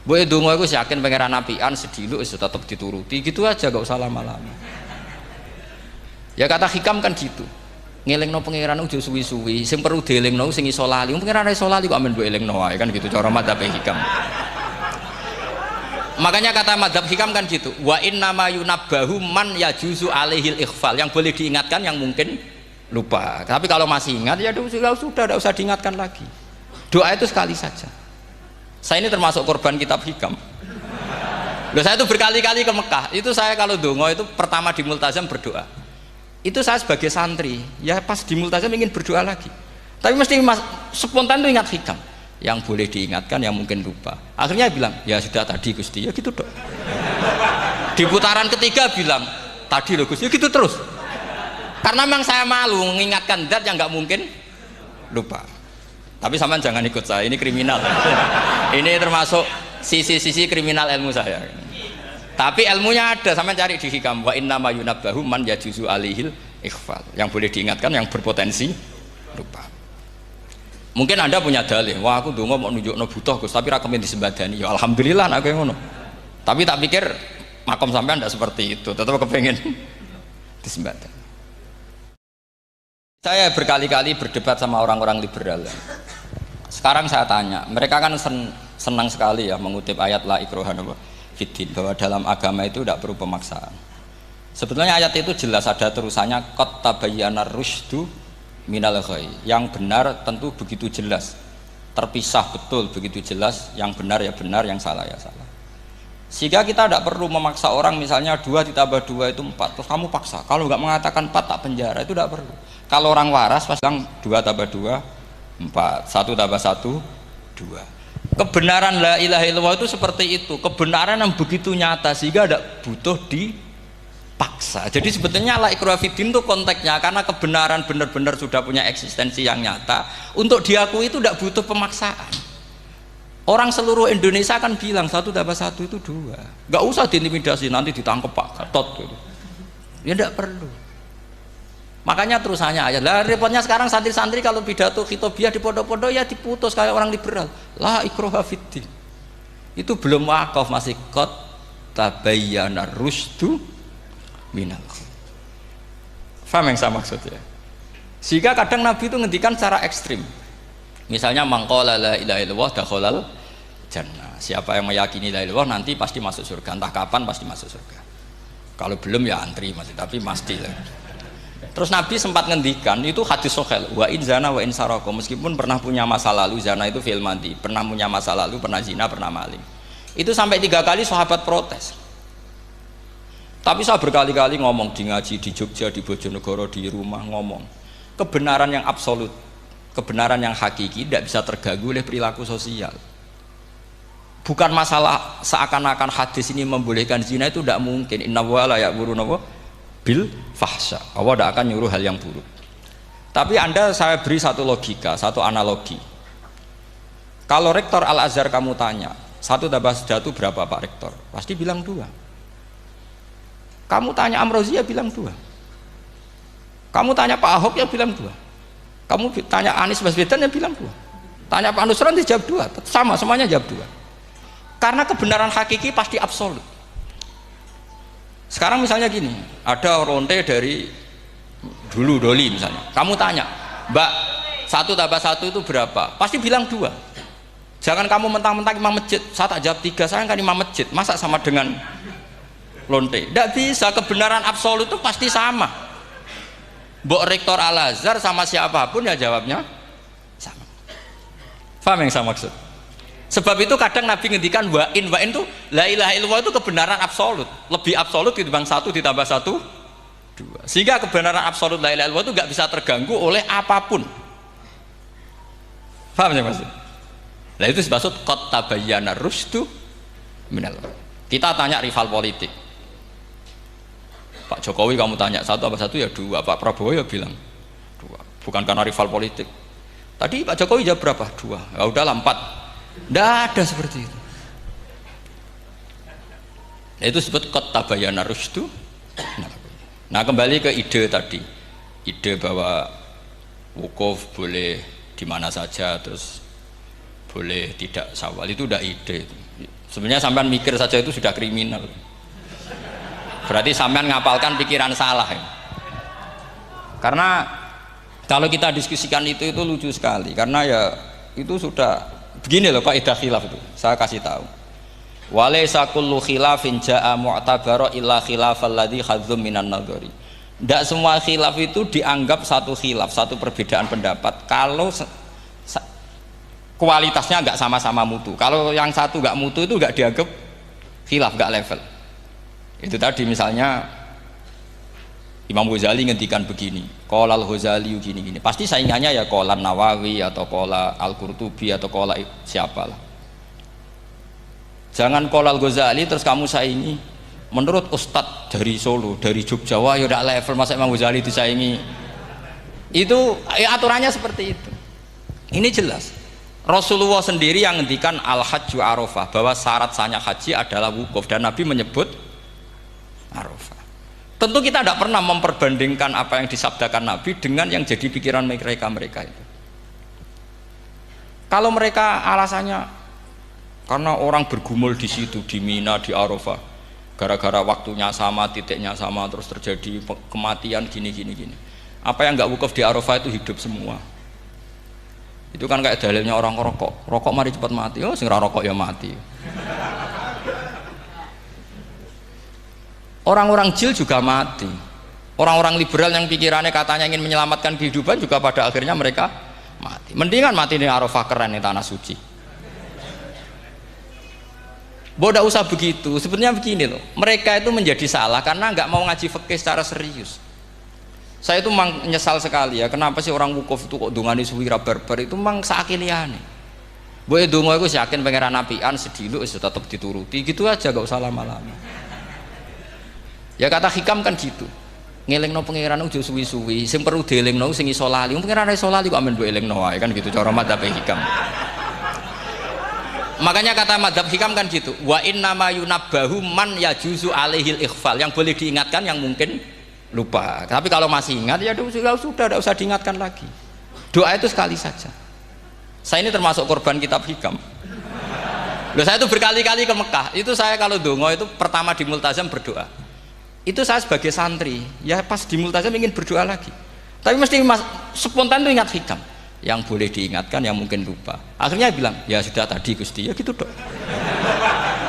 Mbok donga iku yakin pangeran apian sediluk wis tetep dituruti, gitu aja gak usah lama-lama. Ya kata hikam kan gitu. Ngelingno pangeran udah suwi-suwi, sing perlu dielingno sing iso lali. Pangeran iso lali kok amen mbok elingno wae kan gitu cara madzhab hikam. Makanya kata madzhab hikam kan gitu. Wa inna ma yunabbahu man yajuzu alaihil ikhfal. Yang boleh diingatkan yang mungkin lupa. Tapi kalau masih ingat ya sudah tidak usah diingatkan lagi. Doa itu sekali saja. Saya ini termasuk korban kitab hikam. Loh, saya itu berkali-kali ke Mekah. Itu saya kalau dongo itu pertama di Multazam berdoa. Itu saya sebagai santri, ya pas di Multazam ingin berdoa lagi. Tapi mesti spontan itu ingat hikam. Yang boleh diingatkan yang mungkin lupa. Akhirnya bilang, ya sudah tadi Gusti, ya gitu dok. Di putaran ketiga bilang, tadi loh Gusti, ya gitu terus. Karena memang saya malu mengingatkan zat yang nggak mungkin lupa. Tapi sampean jangan ikut saya, ini kriminal. Ini termasuk sisi-sisi kriminal ilmu saya. Tapi ilmunya ada, sampean cari di hikam. Wa inna ma yunabbahu man yajuzu alihil ikhfal. Yang boleh diingatkan yang berpotensi lupa. Mungkin Anda punya dalih, wah aku dongo mau nunjukno butuh Gus, tapi ra kemen disembadani. Ya alhamdulillah aku yang ngono. Tapi tak pikir makom sampean tidak seperti itu, tetap kepengen disembadani. Saya berkali-kali berdebat sama orang-orang liberal. Sekarang saya tanya, mereka kan senang sekali ya mengutip ayat la ikraha fiddin, bahwa dalam agama itu tidak perlu pemaksaan. Sebetulnya ayat itu jelas ada terusannya qad tabayyana rusydu minal ghayy. Yang benar tentu begitu jelas, terpisah betul begitu jelas, yang benar ya benar, yang salah ya salah. Sehingga kita tidak perlu memaksa orang, misalnya 2 ditambah 2 itu 4, terus kamu paksa, kalau nggak mengatakan 4 tak penjara, itu tidak perlu. Kalau orang waras pas bilang 2 tambah 2 4, 1 tambah 1 2. Kebenaran la ilaha illallah itu seperti itu, kebenaran yang begitu nyata sehingga tidak butuh dipaksa. Jadi sebetulnya la ikraha fiddin itu konteksnya, karena kebenaran benar-benar sudah punya eksistensi yang nyata, untuk diakui itu tidak butuh pemaksaan. Orang seluruh Indonesia kan bilang 1 tambah 1 itu 2, nggak usah diintimidasi nanti ditangkap Pak Gatot gitu. Ya tidak perlu. Makanya terusannya ayat lah, repotnya sekarang santri-santri kalau pidato khitobiah di pondok-pondok ya diputus kayak orang liberal, la ikraha fiddin. Itu belum wakaf, masih qad tabayyana rusydu minal ghayy. Paham yang saya maksud ya? Sehingga kadang Nabi itu ngendikan secara ekstrim. Misalnya mangqala la ilaha illallah dakhalal jannah. Siapa yang meyakini la ilaha illallah nanti pasti masuk surga. Entah kapan pasti masuk surga. Kalau belum ya antri masih, tapi pasti lah. Terus Nabi sempat ngendikan, itu hadis sahih, wa in zana wa in saraka, meskipun pernah punya masa lalu, zina itu fi'il madhi, pernah punya masa lalu, pernah zina, pernah maling. Itu sampai 3 kali sahabat protes. Tapi saya berkali-kali ngomong di ngaji di Jogja, di Bojonegoro, di rumah ngomong, kebenaran yang absolut, kebenaran yang hakiki tidak bisa terganggu oleh perilaku sosial. Bukan masalah seakan-akan hadis ini membolehkan zina, itu tidak mungkin. Inna wa la ya'muruna bil fahsya, Allah tidak akan nyuruh hal yang buruk. Tapi saya beri satu logika, satu analogi. Kalau rektor Al-Azhar kamu tanya 1 tambah 1 berapa Pak Rektor, pasti bilang 2. Kamu tanya Amrozi ya bilang 2. Kamu tanya Pak Ahok ya bilang 2. Kamu tanya Anies Baswedan ya bilang 2. Tanya Pak Nusron dijawab 2. Sama, semuanya jawab 2. Karena kebenaran hakiki pasti absolut. Sekarang misalnya gini, ada lonte dari dulu Doli misalnya, kamu tanya Mbak 1 tambah 1 itu berapa, pasti bilang 2. Jangan kamu mentang-mentang imam masjid, saya tak jawab 3, saya kan imam masjid, masa sama dengan lonte? Tidak bisa, kebenaran absolut itu pasti sama. Mbok rektor Al-Azhar sama siapapun ya jawabnya sama. Paham yang saya maksud? Sebab itu kadang Nabi ngendikan wa in itu la ilaha illallah itu kebenaran absolut, lebih absolut dibanding 1 ditambah 1 2. Sehingga kebenaran absolut la ilaha illallah itu nggak bisa terganggu oleh apapun. Paham ya maksud? Nah itu maksud qad tabayyana rusydu minal ghayy. Kita tanya rival politik, Pak Jokowi kamu tanya 1 tambah 1 ya 2, Pak Prabowo ya bilang 2, bukan karena rival politik. Tadi Pak Jokowi jawab berapa? 2, ya udahlah 4. Tidak ada seperti itu. Nah, itu disebut qad tabayyana rusydu. Nah kembali ke ide tadi, ide bahwa wukuf boleh di mana saja, terus boleh tidak syawal, itu udah ide. Sebenarnya sampean mikir saja itu sudah kriminal. Berarti sampean ngapalkan pikiran salah ya. Karena kalau kita diskusikan itu lucu sekali karena ya itu sudah begini loh kaidah khilaf itu. Saya kasih tahu. Walaysa kullu khilafin jaa mu'tabara illa khilafal ladzi khadzum minan nadhari. Tidak semua khilaf itu dianggap satu khilaf, satu perbedaan pendapat kalau kualitasnya nggak sama-sama mutu. Kalau yang satu nggak mutu itu nggak dianggap khilaf, nggak level. Itu tadi misalnya Imam Ghazali ngendikan begini, qala al-Ghazali gini-gini. Pasti saingannya ya qala Nawawi atau qala Al-Qurtubi atau qala siapalah. Jangan qala al-Ghazali terus kamu saingi menurut Ustadz dari Solo, dari Jogja, wah ya udah level masa Imam Ghazali disaingi. Itu ya aturannya seperti itu. Ini jelas. Rasulullah sendiri yang ngendikan al-hajju arafah, bahwa syarat sahnya haji adalah wukuf, dan Nabi menyebut arafah. Tentu kita tidak pernah memperbandingkan apa yang disabdakan Nabi dengan yang jadi pikiran mereka itu. Kalau mereka alasannya karena orang bergumul di situ, di Mina, di Arafah, gara-gara waktunya sama, titiknya sama, terus terjadi kematian gini. Apa yang nggak wukuf di Arafah itu hidup semua. Itu kan kayak dalilnya orang rokok mari cepat mati. Oh, sing ora rokok ya mati. Orang-orang jil juga mati. Orang-orang liberal yang pikirannya katanya ingin menyelamatkan kehidupan juga pada akhirnya mereka mati. Mendingan mati di Arafah, keren di tanah suci. Bodoh usah begitu. Sebenarnya begini loh. Mereka itu menjadi salah karena nggak mau ngaji fikih secara serius. Saya itu memang menyesal sekali ya. Kenapa sih orang wukuf itu kok dungani suwira barbar itu memang sakiliane. Boy dongo itu yakin pangeran apian sedilu itu tetap dituruti gitu aja, gak usah lama-lama. Ya kata hikam kan gitu. Ngelingno pangeran udah suwi-suwi. Sing perlu dielingno sing iso lali. Pangeran iso lali kok amen mbok elingno wae kan gitu cara madzhab hikam. Makanya kata madzhab hikam kan gitu. Wa inna ma yunabbahu man yajuzu alaihil ikhfal. Yang boleh diingatkan yang mungkin lupa. Tapi kalau masih ingat ya sudah tidak usah diingatkan lagi. Doa itu sekali saja. Saya ini termasuk korban kitab hikam. Loh, saya itu berkali-kali ke Mekah. Itu saya kalau dongo itu pertama di Multazam berdoa. Itu saya sebagai santri, ya pas di Multazam ingin berdoa lagi. Tapi mesti spontan itu ingat hikam. Yang boleh diingatkan, yang mungkin lupa. Akhirnya bilang, ya sudah tadi Gusti, ya gitu dok.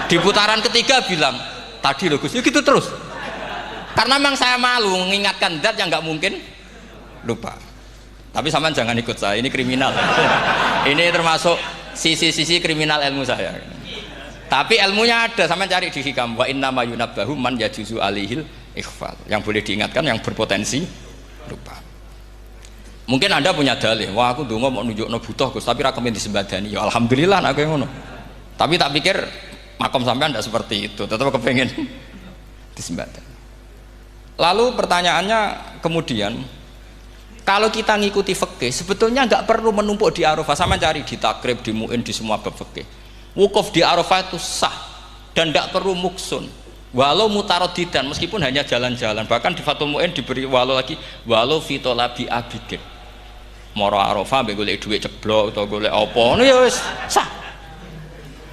Di putaran ketiga bilang, tadi loh Gusti, ya gitu terus. Karena memang saya malu mengingatkan zat yang nggak mungkin lupa. Tapi sampean jangan ikut saya, ini kriminal. Ini termasuk sisi-sisi kriminal ilmu saya. Tapi ilmunya ada, sampean cari di hikam. Wa inna ma yunabbahu man yajuzu alihil ikhfal. Yang boleh diingatkan, yang berpotensi lupa. Mungkin Anda punya dalih, wah aku dongo mau nunjukno butuh Gus, tapi rakemin disembadani. Ya alhamdulillah aku yang ngono. Tapi tak pikir makom sampean tidak seperti itu, tetap kepengen disembadani. Lalu pertanyaannya kemudian, kalau kita ngikuti fikih sebetulnya nggak perlu menumpuk di Arafah. Sama cari di takrib, di mu'in, di semua bab fikih. Wukuf di Arafah itu sah dan tidak perlu muksun. Walau mutarodidan, meskipun hanya jalan-jalan. Bahkan di Fathul Mu'in diberi walau lagi, walau fitolabi abidin. Moro Arafah mbek golek dhuwit ceblok atau golek apa, ngono ya wis sah.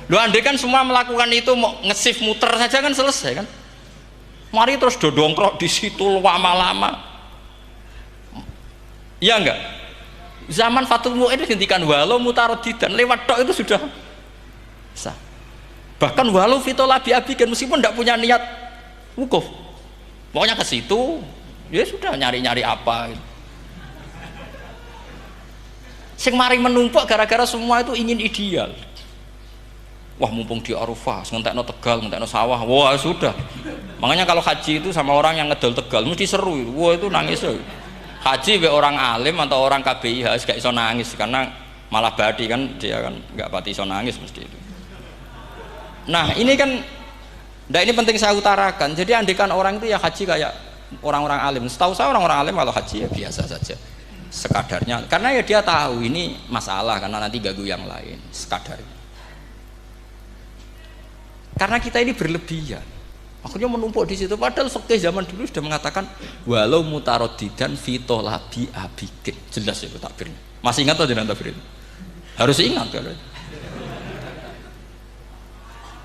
Lho andai kan semua melakukan itu mau ngesif muter saja kan selesai kan. Mari terus dodongkrok di situ lama-lama. Iya enggak? Zaman Fathul Mu'in dihentikan walau mutarodidan, lewat tok itu sudah sah. Bahkan walau fitolabi abikan meskipun tidak punya niat wukuf, pokoknya ke situ ya sudah nyari-nyari apa gitu. Sing mari menumpuk gara-gara semua itu ingin ideal. Wah mumpung di Arafah, ngentekno Tegal, ngentekno sawah, wah sudah. Makanya kalau haji itu sama orang yang ngedol Tegal mesti seru, wah itu nangis. Haji be orang alim atau orang KBIH gak iso nangis karena malah badi kan dia kan nggak pati iso nangis mesti itu. Nah ini kan, nah ini penting saya utarakan. Jadi andikan orang itu ya haji kayak orang-orang alim. Setahu saya orang-orang alim kalau haji ya biasa saja, sekadarnya. Karena ya dia tahu ini masalah karena nanti ganggu yang lain, sekadarnya. Karena kita ini berlebihan, akhirnya menumpuk di situ. Padahal fikih zaman dulu sudah mengatakan walau mutarodidan fitolabi abikin, jelas itu takbirnya. Masih ingat atau jangan takbir itu? Harus ingat kalau.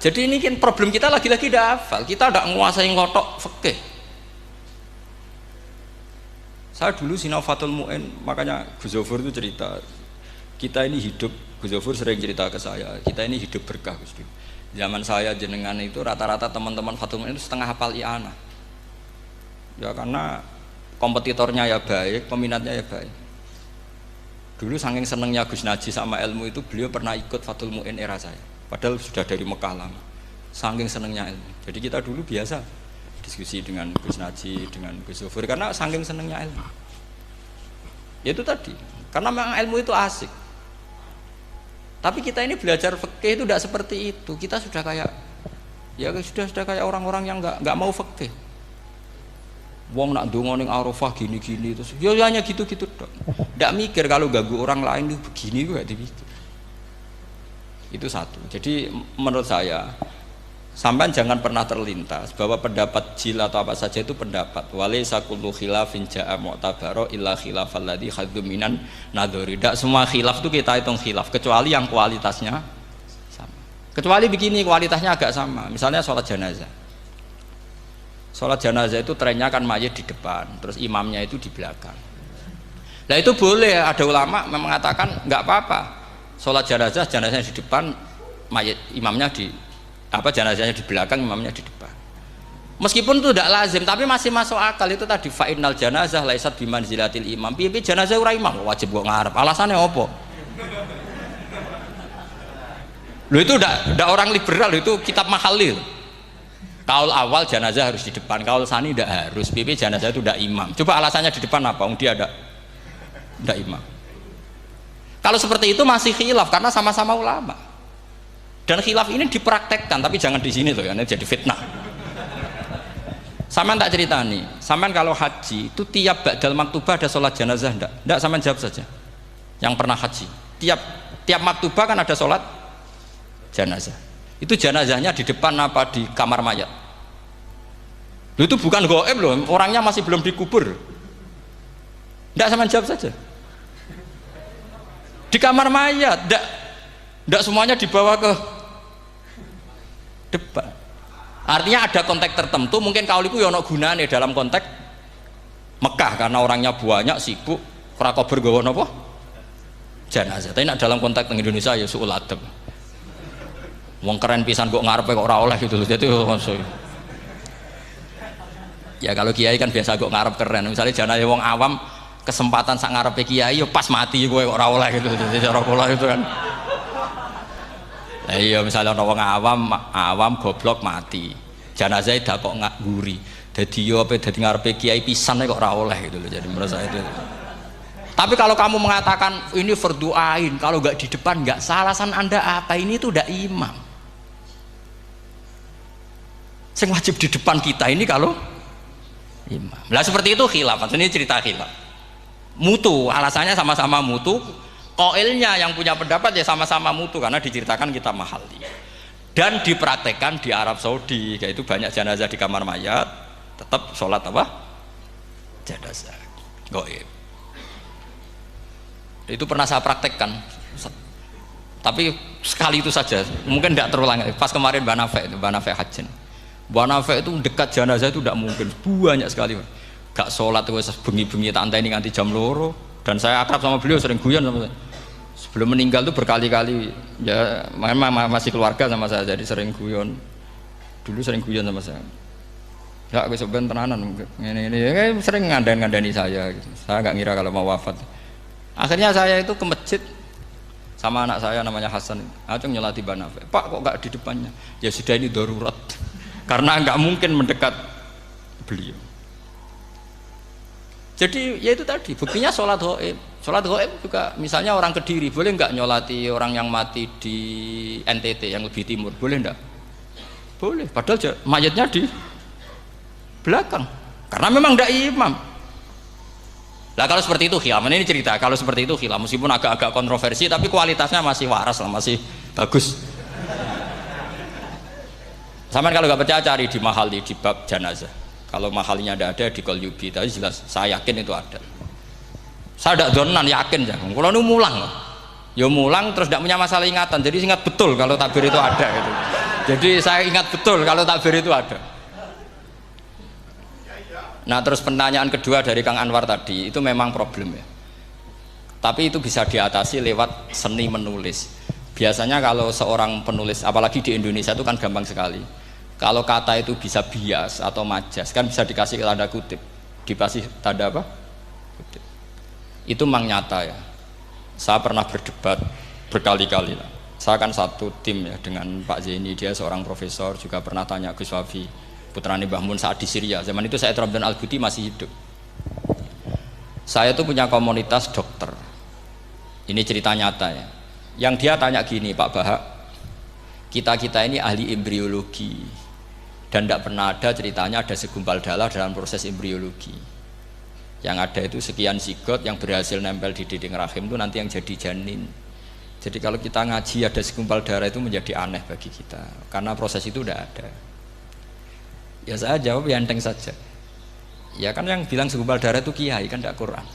Jadi ini kan problem kita lagi-lagi tidak hafal, kita tidak menguasai ngotok fikih. Saya dulu sinau Fathul Mu'in, makanya Gus Zofur itu cerita, kita ini hidup, Gus Zofur sering cerita ke saya, kita ini hidup berkah Gus Dur. Zaman saya jenengan itu rata-rata teman-teman Fathul Mu'in itu setengah hafal i'anah. Ya karena kompetitornya ya baik, peminatnya ya baik. Dulu saking senengnya Gus Naji sama ilmu itu, beliau pernah ikut Fathul Mu'in era saya. Padahal sudah dari Mekah lama. Saking senengnya ilmu. Jadi kita dulu biasa diskusi dengan Gus Naji, dengan Gus Zofur karena saking senengnya ilmu. Ya itu tadi, karena memang ilmu itu asik. Tapi kita ini belajar fikih itu tidak seperti itu. Kita sudah kayak, ya sudah kayak orang-orang yang nggak mau fikih. Wong nak ndonga ning Arafah gini-gini terus, ya hanya gitu-gitu dok. Tidak mikir kalau ganggu orang lain itu begini juga dipikir. Itu satu. Jadi menurut saya, sampai jangan pernah terlintas bahwa pendapat jil atau apa saja itu pendapat. Walaysa kullu khilafin ja'a mu'tabaro illa khilafal ladzi khaddu minan nadhari. Tidak semua khilaf itu kita hitung khilaf kecuali yang kualitasnya sama. Kecuali begini kualitasnya agak sama. Misalnya sholat jenazah. Sholat jenazah itu trennya kan mayit di depan, terus imamnya itu di belakang. Nah itu boleh, ada ulama mengatakan nggak apa-apa. Sholat jenazahnya di depan, mayit imamnya di jenazahnya di belakang, imamnya di depan. Meskipun itu tidak lazim, tapi masih masuk akal. Itu tadi fa'innal janazah laisat bimanzilatil imam. Piye jenazah ora imam wajib kok ngarep. Alasannya apa? Loh itu udah orang liberal, itu kitab Mahalil. Kaul awal jenazah harus di depan, kaul sani tidak harus. Piye jenazah itu tidak imam. Coba alasannya di depan apa? Dia tidak imam. Kalau seperti itu masih khilaf karena sama-sama ulama. Dan khilaf ini dipraktekkan, tapi jangan di sini loh ya, ini jadi fitnah. Saman tak cerita nih, saman kalau haji itu tiap ba'dal maktubah ada sholat jenazah enggak? Enggak, saman jawab saja. Yang pernah haji, tiap maktubah kan ada sholat jenazah. Itu jenazahnya di depan apa di kamar mayat? Loh, itu bukan goib loh, orangnya masih belum dikubur. Enggak, saman jawab saja. Di kamar mayat, enggak semuanya dibawa ke depan. Artinya ada konteks tertentu, mungkin kauliku ya ono gunane dalam konteks Mekah karena orangnya banyak sibuk, ora kober gawa napa? Jenazah. Tapi nak dalam konteks Indonesia ya suul adab. Wong keren pisan kok ngarepe kok ora oleh gitu loh. Jadi ya kalau kiai kan biasa kok ngarep keren. Misalnya jenazah wong awam kesempatan sak ngarepe kiai ya pas mati kowe kok ora oleh gitu. Jadi cara kula itu kan. Lah iya misalnya ana wong awam goblok mati. Jenazah dak kok nguri. Dadi yo ape dadi ngarepe kiai pisan kok ora oleh gitu loh. Jadi menurut saya itu. Tapi kalau kamu mengatakan ini fardhu ain, kalau enggak di depan enggak salah, alasan Anda apa? Ini itu udah imam. Yang wajib di depan kita ini kalau imam. Lah seperti itu khilaf. Ini cerita khilaf. Mutu, alasannya sama-sama mutu. Qailnya yang punya pendapat ya sama-sama mutu karena diceritakan kita Mahalli. Dan dipraktekkan di Arab Saudi, yaitu banyak jenazah di kamar mayat, tetap sholat apa? Jenazah. Gaib. Itu pernah saya praktekkan. Tapi sekali itu saja, mungkin tidak terulang. Pas kemarin Mbak Nafe Hajin. Mbak Nafe itu dekat jenazah itu tidak mungkin, banyak sekali. Gak sholat wes bengi-bengi tante ini nganti jam loro. Dan saya akrab sama beliau, sering guyon sama saya. Sebelum meninggal tuh berkali-kali, ya memang masih keluarga sama saya, jadi sering guyon. Dulu sering guyon sama saya. Ya aku sebenarnya tenanan, ini ya, sering ngandani saya. Gitu. Saya nggak ngira kalau mau wafat. Akhirnya saya itu ke masjid sama anak saya namanya Hasan. Acung nyolati Mbak Nafe. Pak kok nggak di depannya? Ya sudah ini darurat, karena nggak mungkin mendekat beliau. Jadi ya itu tadi buktinya sholat gaib. Sholat gaib juga misalnya orang Kediri boleh nggak nyolati orang yang mati di NTT yang lebih timur, boleh nggak? Boleh, padahal mayatnya di belakang karena memang tidak imam. Lah kalau seperti itu khilaf, ini cerita kalau seperti itu khilaf meskipun agak-agak kontroversi tapi kualitasnya masih waras lah, masih bagus. Sama kalau nggak percaya cari di Mahalli di bab jenazah. Kalau Mahallinya tidak ada di Qalyubi, tapi jelas saya yakin itu ada. Saya tidak donan yakin ya. Kalau nu mulang, ya mulang terus tidak punya masalah ingatan, jadi ingat betul kalau takbir itu ada gitu. Jadi saya ingat betul kalau takbir itu ada. Nah terus pertanyaan kedua dari Kang Anwar tadi, itu memang problem ya. Tapi itu bisa diatasi lewat seni menulis. Biasanya kalau seorang penulis, apalagi di Indonesia itu kan gampang sekali. Kalau kata itu bisa bias atau majas, kan bisa dikasih tanda kutip. Dikasih tanda apa? Kutip. Itu memang nyata ya. Saya pernah berdebat berkali-kali lah. Saya kan satu tim ya dengan Pak Zaini, dia seorang profesor, juga pernah tanya Gus Wafi, putrane Mbah Mun saat di Syria. Zaman itu Said Ramdan Al-Buti masih hidup. Saya itu punya komunitas dokter. Ini cerita nyata ya. Yang dia tanya gini, Pak Bahak, kita ini ahli embriologi dan tidak pernah ada ceritanya ada segumpal darah dalam proses embriologi. Yang ada itu sekian zigot yang berhasil nempel di dinding rahim itu nanti yang jadi janin. Jadi kalau kita ngaji ada segumpal darah itu menjadi aneh bagi kita karena proses itu tidak ada. Ya saya jawab ya enteng saja. Ya kan yang bilang segumpal darah itu kiai kan tidak Quran.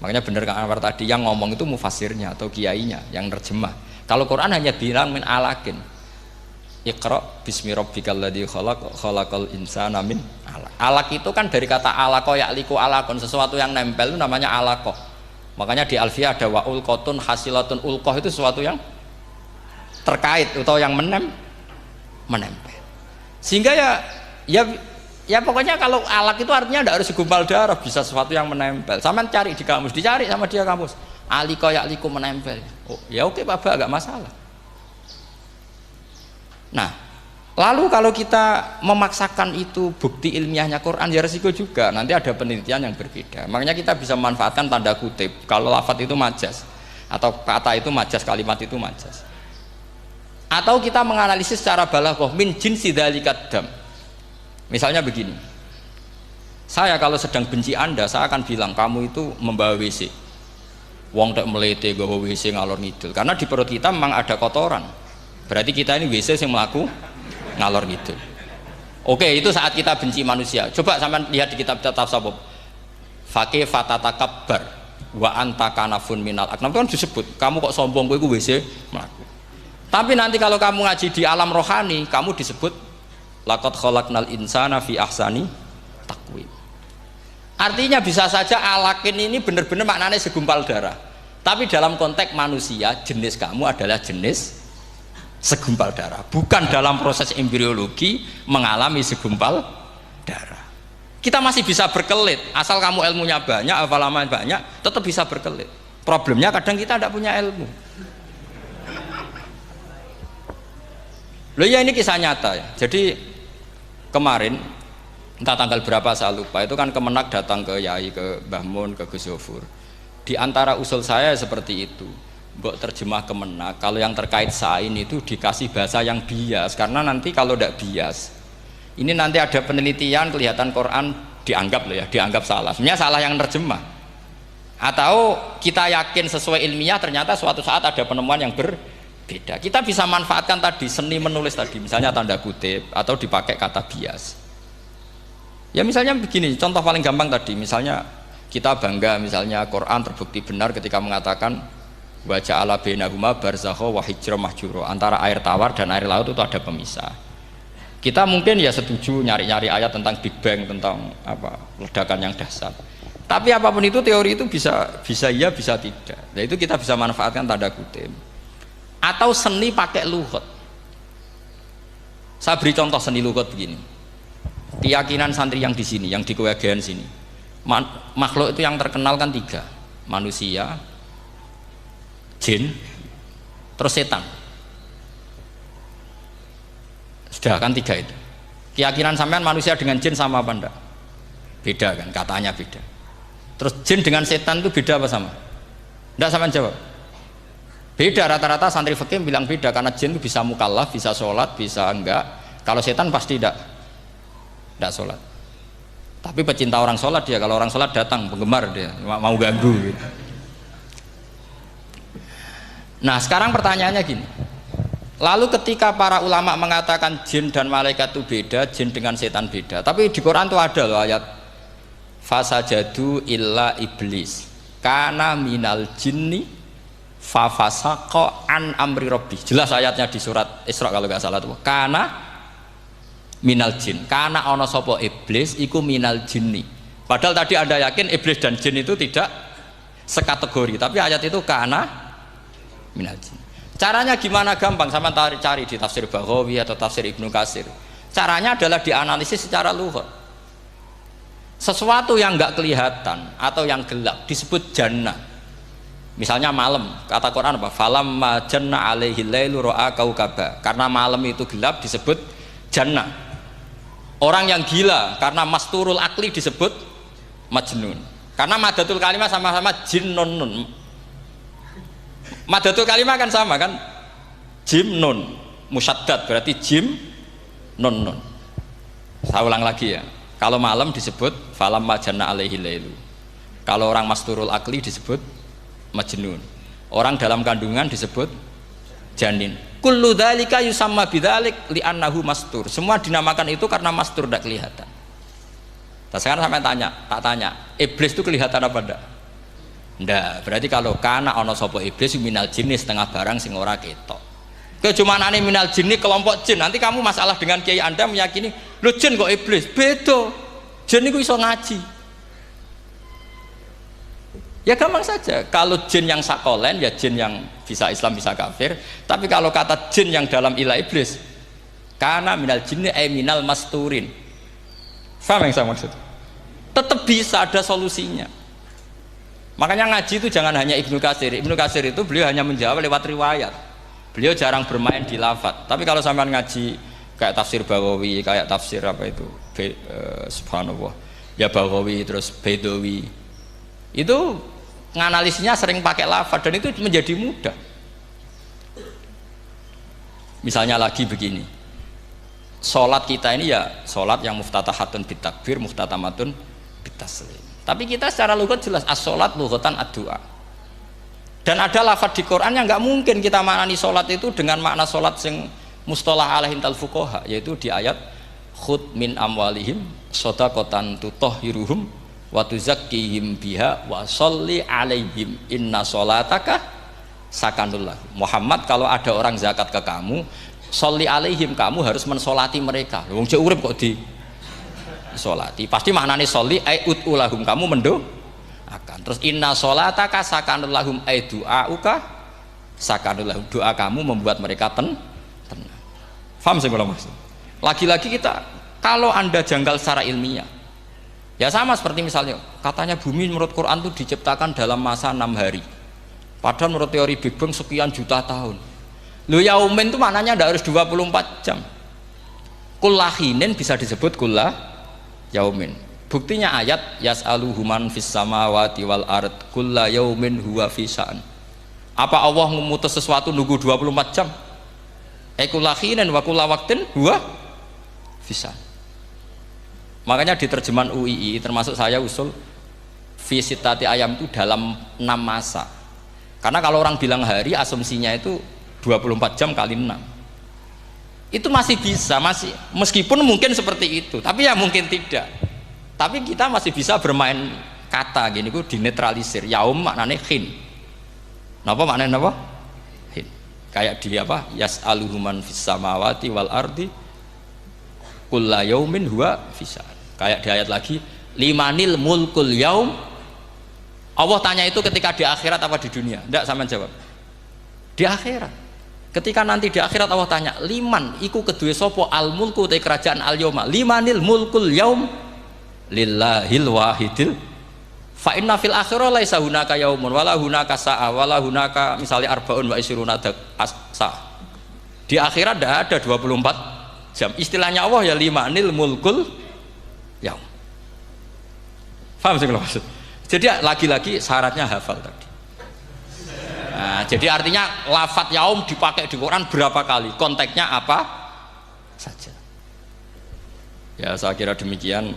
Makanya benar Kang Anwar tadi yang ngomong itu mufasirnya atau kiainya yang terjemah. Kalau Quran hanya bilang min alakin. Iqra bismi rabbikal ladzi khalaq khalaqal insana min alaq. Alaq itu kan dari kata alaqa ya'liqu alaqon, sesuatu yang nempel itu namanya alaqah. Makanya di Alfiyah ada wa ulqatun hasilatun, ulqah itu sesuatu yang terkait atau yang menempel. Sehingga ya pokoknya kalau alaq itu artinya tidak harus segumpal darah, bisa sesuatu yang menempel. Sama cari di kamus, dicari sama dia kamus. Aliqa ya'liqu menempel. Oh, ya oke Pak Ba, enggak masalah. Nah, lalu kalau kita memaksakan itu bukti ilmiahnya Quran ya resiko juga, nanti ada penelitian yang berbeda. Makanya kita bisa memanfaatkan tanda kutip kalau lafadz itu majas atau kata itu majas, kalimat itu majas. Atau kita menganalisis secara balaghah min jinsi dzalikat dam. Misalnya begini, saya kalau sedang benci Anda, saya akan bilang kamu itu membawa WC. Wong tak melete gawa WC ngalor ngidul, karena di perut kita memang ada kotoran. Berarti kita ini WC yang melaku ngalor ngidul. Oke, itu saat kita benci manusia. Coba sampean lihat di kitab tasawuf. Faqih fatatakabbar wa anta kanafun minal aknam, kan disebut kamu kok sombong kowe iku WC melaku. Tapi nanti kalau kamu ngaji di alam rohani, kamu disebut laqad khalaqnal insana fi ahsani taqwim. Artinya bisa saja alakin ini benar-benar maknanya segumpal darah. Tapi dalam konteks manusia, jenis kamu adalah jenis segumpal darah, bukan dalam proses embriologi mengalami segumpal darah. Kita masih bisa berkelit, asal kamu ilmunya banyak, hafalaman banyak, tetap bisa berkelit. Problemnya kadang kita tidak punya ilmu. Loh ya, ini kisah nyata ya. Jadi kemarin entah tanggal berapa saya lupa, itu kan Kemenak datang ke Yai, ke Mbah Mun, ke Gus Zofur. Di antara usul saya seperti itu, mbok terjemah Kemenak, kalau yang terkait sain itu dikasih bahasa yang bias, karena nanti kalau tidak bias, ini nanti ada penelitian kelihatan Quran dianggap loh ya, dianggap salah. Sebenarnya salah yang terjemah. Atau kita yakin sesuai ilmiah, ternyata suatu saat ada penemuan yang berbeda. Kita bisa manfaatkan tadi seni menulis tadi, misalnya tanda kutip atau dipakai kata bias. Ya misalnya begini, contoh paling gampang tadi, misalnya kita bangga misalnya Quran terbukti benar ketika mengatakan wa ja'ala bainahuma barzakha wa hijra mahjura, antara air tawar dan air laut itu ada pemisah. Kita mungkin ya setuju nyari-nyari ayat tentang Big Bang, tentang apa ledakan yang dahsyat. Tapi apapun itu teori itu bisa iya bisa tidak. Nah itu kita bisa manfaatkan tanda kutip. Atau seni pakai lughat. Saya beri contoh seni lughat begini. Keyakinan santri yang di sini, yang di kewegean sini. Makhluk itu yang terkenal kan 3. Manusia, jin, terus setan. Sudah kan 3 itu. Keyakinan sampean manusia dengan jin sama apa enggak? Beda kan, katanya beda. Terus jin dengan setan itu beda apa sama? Enggak, sampean jawab. Beda, rata-rata santri fikih bilang beda, karena jin itu bisa mukallaf, bisa sholat, bisa enggak. Kalau setan pasti enggak sholat. Tapi pecinta orang sholat dia, kalau orang sholat datang, penggemar dia, mau ganggu gitu. Nah sekarang pertanyaannya gini, lalu ketika para ulama mengatakan jin dan malaikat itu beda, jin dengan setan beda, tapi di Quran itu ada loh ayat fasajadu illa iblis kana minal jinni fa fasaqa an amri rabbi. Jelas ayatnya di surat Isra kalau nggak salah tuh. Kana minal jin. Kana ana sapa iblis iku minal jinni. Padahal tadi Anda yakin iblis dan jin itu tidak sekategori, tapi ayat itu kana minal jin. Caranya gimana? Gampang, sama cari di tafsir Baghawi atau tafsir Ibnu Katsir. Caranya adalah dianalisis secara lughat. Sesuatu yang nggak kelihatan atau yang gelap disebut jannah. Misalnya malam, kata Quran apa? Falamma janna alaihi lailu ra'a kaukaba. Karena malam itu gelap disebut jannah. Orang yang gila karena masturul akli disebut majnun. Karena madatul kalimah sama-sama jinnun. Madatul kalimah kan sama kan? Jim nun musyaddad berarti jim nun nun. Saya ulang lagi ya. Kalau malam disebut falamma janna alaihi lailu. Kalau orang masturul akli disebut majnun. Orang dalam kandungan disebut janin. Kullu dzalika yusamma bidzalik li'annahu mastur. Semua dinamakan itu karena mastur tidak kelihatan. Nah, sekarang sampai tak tanya, iblis itu kelihatan apa enggak? Ndak, berarti kalau kana ana sapa iblis minal jinni setengah barang sing ora ketok. Kecumanane minal jinni kelompok jin. Nanti kamu masalah dengan kiai Anda meyakini, "Lho jin kok iblis?" Beda. Jin niku iso ngaji. Ya gampang saja. Kalau jin yang sakolen ya jin yang bisa Islam bisa kafir. Tapi kalau kata jin yang dalam ilah iblis, kana minal jinni ay minal masturin. Faham yang saya maksud? Tetap bisa ada solusinya. Makanya ngaji itu jangan hanya Ibnu Katsir. Ibnu Katsir itu beliau hanya menjawab lewat riwayat. Beliau jarang bermain di lafadz. Tapi kalau sampean ngaji kayak tafsir Baghawi, kayak tafsir apa itu, subhanallah, ya Baghawi terus Bedawi, itu nganalisisnya sering pakai lafadz dan itu menjadi mudah. Misalnya lagi begini, sholat kita ini ya sholat yang muftatahatun bitakbir, muftatamatun bitaslim. Tapi kita secara lughat jelas as-sholat lughatan ad-du'a. Dan ada lafadz di Quran yang nggak mungkin kita maknani sholat itu dengan makna sholat yang mustalah alaihim tal fuqaha, yaitu di ayat khud min amwalihim shadaqatan tutahhiruhum wa tuzakkihim biha wa sholli alaihim inna sholataka sakanul lahum. Muhammad, kalau ada orang zakat ke kamu, sholli alaihim, kamu harus mensolati mereka. Wong cek urip kok di solati, pasti maknanya sholli ay ut'ulahum, kamu mendoakan. Terus inna sholataka sakanul lahum ay du'auka sakanul lahum, doa kamu membuat mereka tenang. Faham saya kalau maksud? Lagi-lagi kita, kalau Anda janggal secara ilmiah, ya sama seperti misalnya katanya bumi menurut Quran itu diciptakan dalam masa 6 hari, padahal menurut teori Big Bang sekian juta tahun. Lu yaumin itu maknanya tidak harus 24 jam. Kullahinin bisa disebut kullah yaumin. Buktinya ayat yas'aluhu man fis samawati wal ard kulla yaumin huwa fi sa'an. Apa Allah memutus sesuatu nunggu 24 jam? Kullahinin wa kulla waqtin huwa fi sa'an. Makanya di terjemahan UII termasuk saya usul fi sitati ayam itu dalam 6 masa. Karena kalau orang bilang hari asumsinya itu 24 jam kali 6. Itu masih bisa, masih meskipun mungkin seperti itu, tapi ya mungkin tidak. Tapi kita masih bisa bermain kata gini, ku dinetralisir. Yaum maknanya khin. Napa maknanya napa? Khin. Kayak di apa? Yas'aluhu man fis samawati wal ardi kulla yaumin huwa fisa. Kayak di ayat lagi, limanil mulkul yaum. Allah tanya itu ketika di akhirat apa di dunia? Enggak, sama jawab. Di akhirat. Ketika nanti di akhirat Allah tanya, liman iku kedue sopo al mulku te kerajaan al yauma, limanil mulkul yaum lillahil wahidil fa inna fil akhirah laisa hunaka yaumun wala hunaka sa'a wala hunaka misalnya arbaun wa isruna sa'. Di akhirat tidak ada 24 jam. Istilahnya Allah ya limanil mulkul yaum. Paham sih kalau maksud? Jadi lagi-lagi syaratnya hafal tadi. Nah, jadi artinya lafadz yaum dipakai di Quran berapa kali, konteksnya apa saja. Ya saya kira demikian.